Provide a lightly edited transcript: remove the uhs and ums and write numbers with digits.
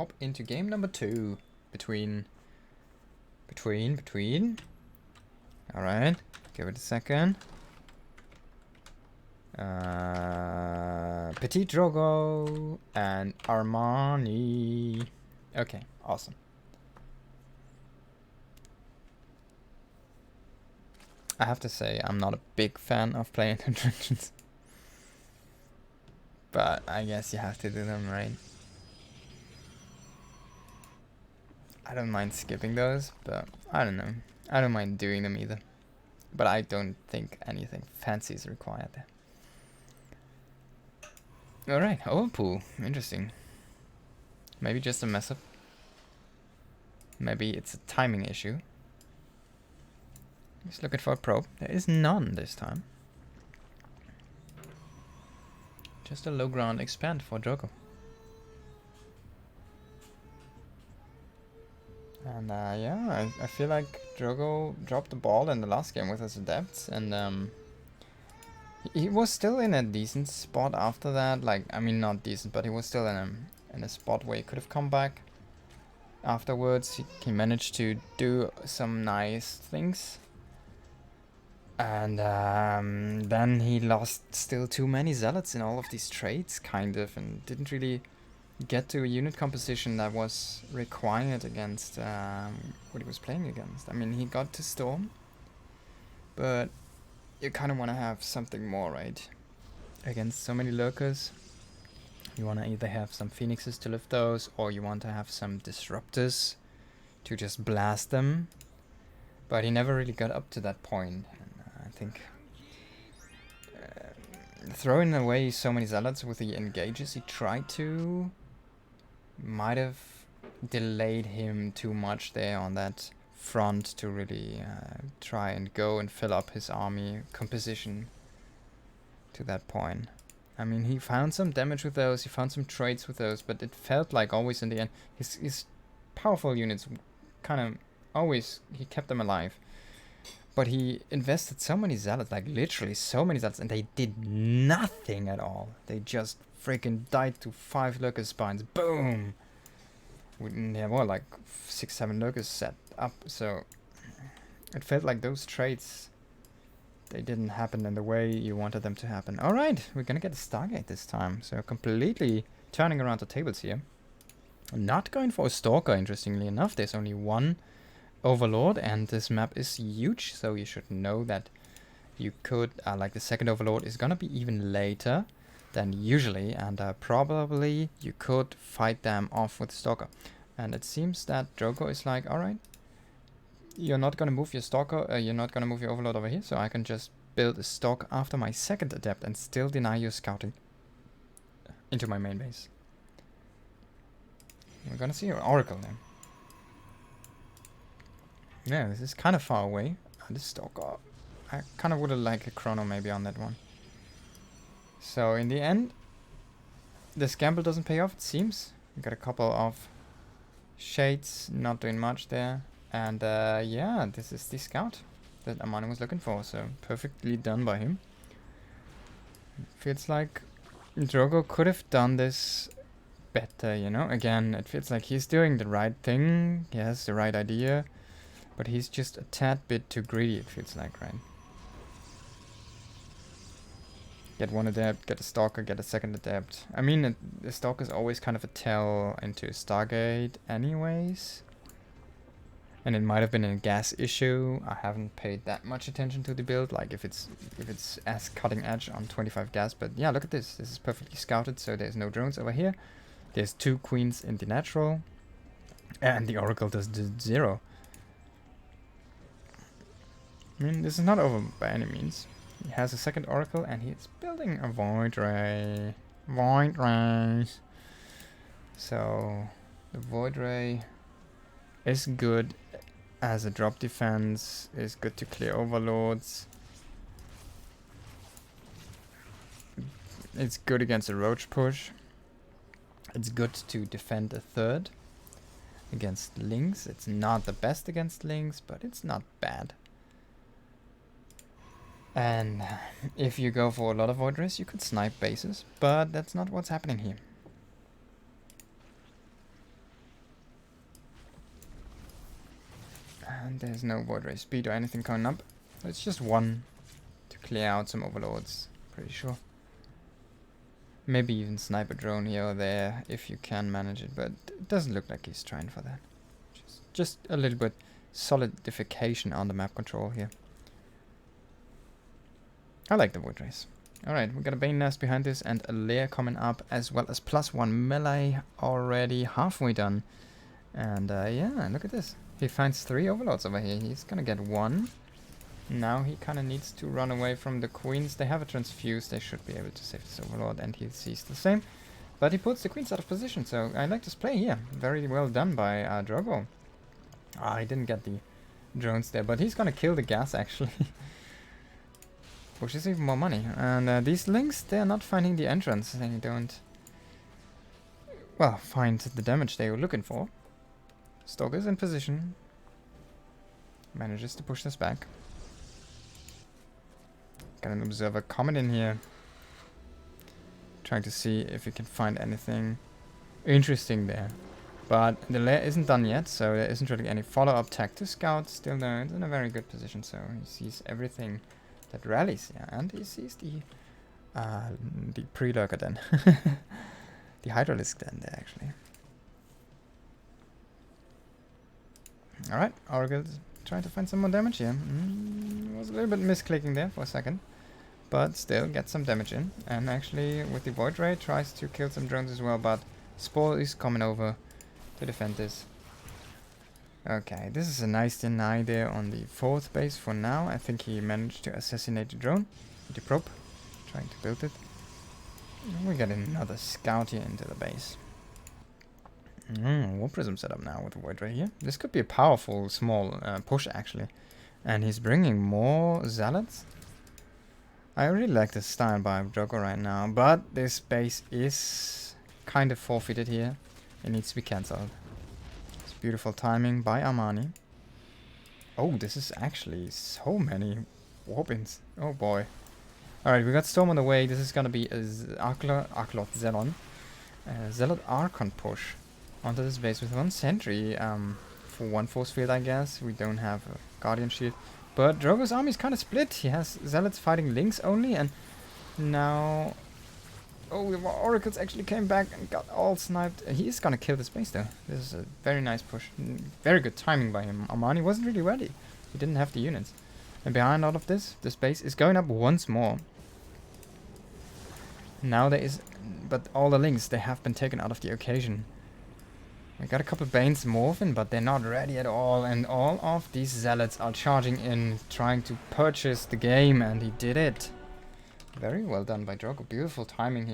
hop into game number 2 between. Alright, give it a second. PtitDrogo and Armani. Okay, awesome. I have to say, I'm not a big fan of playing the dungeons. But I guess you have to do them, right? I don't mind skipping those, but I don't know. I don't mind doing them either. But I don't think anything fancy is required there. Alright, overpool. Interesting. Maybe just a mess up. Maybe it's a timing issue. Just looking for a probe. There is none this time. Just a low ground expand for Drogo. And yeah, I feel like Drogo dropped the ball in the last game with his adepts, and he was still in a decent spot after that. Like, I mean, not decent, but he was still in a spot where he could have come back afterwards. He managed to do some nice things. And then he lost still too many zealots in all of these trades, kind of, and didn't really get to a unit composition that was required against what he was playing against. I mean, he got to Storm, but you kind of want to have something more, right? Against so many lurkers, you want to either have some Phoenixes to lift those, or you want to have some Disruptors to just blast them. But he never really got up to that point. I think throwing away so many zealots with the engages he tried to might have delayed him too much there on that front to really try and go and fill up his army composition to that point. I mean, he found some damage with those, he found some trades with those, but it felt like always in the end his powerful units kind of always, he kept them alive. But he invested so many zealots, like literally so many zealots, and they did nothing at all. They just freaking died to 5 lurker spines. Boom! Yeah, well, like 6-7 lurkers set up, so it felt like those trades, they didn't happen in the way you wanted them to happen. Alright, we're gonna get a Stargate this time, so completely turning around the tables here. I'm not going for a Stalker, interestingly enough. There's only one Overlord, and this map is huge, so you should know that you could, like the second Overlord is gonna be even later than usually, and probably you could fight them off with Stalker. And it seems that Drogo is like, alright, you're not gonna move your Stalker, you're not gonna move your Overlord over here, so I can just build a Stalker after my second Adept and still deny you scouting into my main base. We're gonna see your Oracle then. Yeah, this is kind of far away. This Stalker, I kind of would have liked a Chrono maybe on that one. So in the end, this gamble doesn't pay off, it seems. We got a couple of Shades, not doing much there. And yeah, this is the scout that Armani was looking for, so perfectly done by him. Feels like Drogo could have done this better, you know? Again, it feels like he's doing the right thing, he has the right idea. But he's just a tad bit too greedy, it feels like, right? Get one adept, get a Stalker, get a second adept. I mean, the Stalker is always kind of a tell into Stargate anyways. And it might have been a gas issue. I haven't paid that much attention to the build, like if it's as cutting edge on 25 gas. But yeah, look at this. This is perfectly scouted, so there's no drones over here. There's 2 queens in the natural. And the Oracle does 0. I mean, this is not over by any means. He has a second Oracle and he's building a Void Ray. Void Rays. So, the Void Ray is good as a drop defense, is good to clear Overlords. It's good against a Roach push. It's good to defend a third against Lynx. It's not the best against Lynx, but it's not bad. And if you go for a lot of Void Rays, you could snipe bases, but that's not what's happening here. And there's no Void Ray speed or anything coming up. It's just one to clear out some overlords, pretty sure. Maybe even sniper drone here or there if you can manage it, but it doesn't look like he's trying for that. Just a little bit solidification on the map control here. I like the Void Rays. Alright, we got a Bane Nest behind this and a lair coming up, as well as +1 melee already halfway done. And yeah, look at this. He finds 3 overlords over here. He's gonna get 1. Now he kind of needs to run away from the queens. They have a transfuse. They should be able to save this overlord, and he sees the same. But he puts the queens out of position, so I like this play here. Very well done by Drogo. Ah, he didn't get the drones there, but he's gonna kill the gas actually. Which is even more money. And these links, they're not finding the entrance. They don't, well, find the damage they were looking for. Stalker's in position. Manages to push this back. Got an observer coming in here. Trying to see if we can find anything interesting there. But the lair isn't done yet, so there isn't really any follow-up tech to scout. Still though, it's in a very good position, so he sees everything that rallies. Yeah, and he sees the pre-lurker then. The Hydralisk then there, actually. Alright, Oracle's trying to find some more damage here. Was a little bit misclicking there for a second. But still gets some damage in. And actually with the Void Ray tries to kill some drones as well, but Spore is coming over to defend this. Okay, this is a nice deny there on the 4th base for now. I think he managed to assassinate the drone with the probe, trying to build it. And we get another scout here into the base. War Prism setup now with the Void Ray here. This could be a powerful small push actually. And he's bringing more Zealots. I really like this style by PtitDrogo right now, but this base is kind of forfeited here. It needs to be cancelled. It's beautiful timing by Armani. Oh, this is actually so many Warbins. Oh boy. Alright, we got Storm on the way. This is gonna be a Arclot Zelon. Zealot Archon push onto this base with 1 sentry for 1 force field, I guess. We don't have a Guardian Shield. But Drogo's army is kind of split. He has Zealots fighting Lynx only, and now... Oh, the Oracles actually came back and got all sniped. He is gonna kill this base though. This is a very nice push. Very good timing by him. Armani wasn't really ready. He didn't have the units. And behind all of this base is going up once more. Now there is... But all the Lynx, they have been taken out of the occasion. We got a couple Banes morphing, but they're not ready at all. And all of these Zealots are charging in, trying to purchase the game, and he did it. Very well done by PtitDrogo. Beautiful timing here.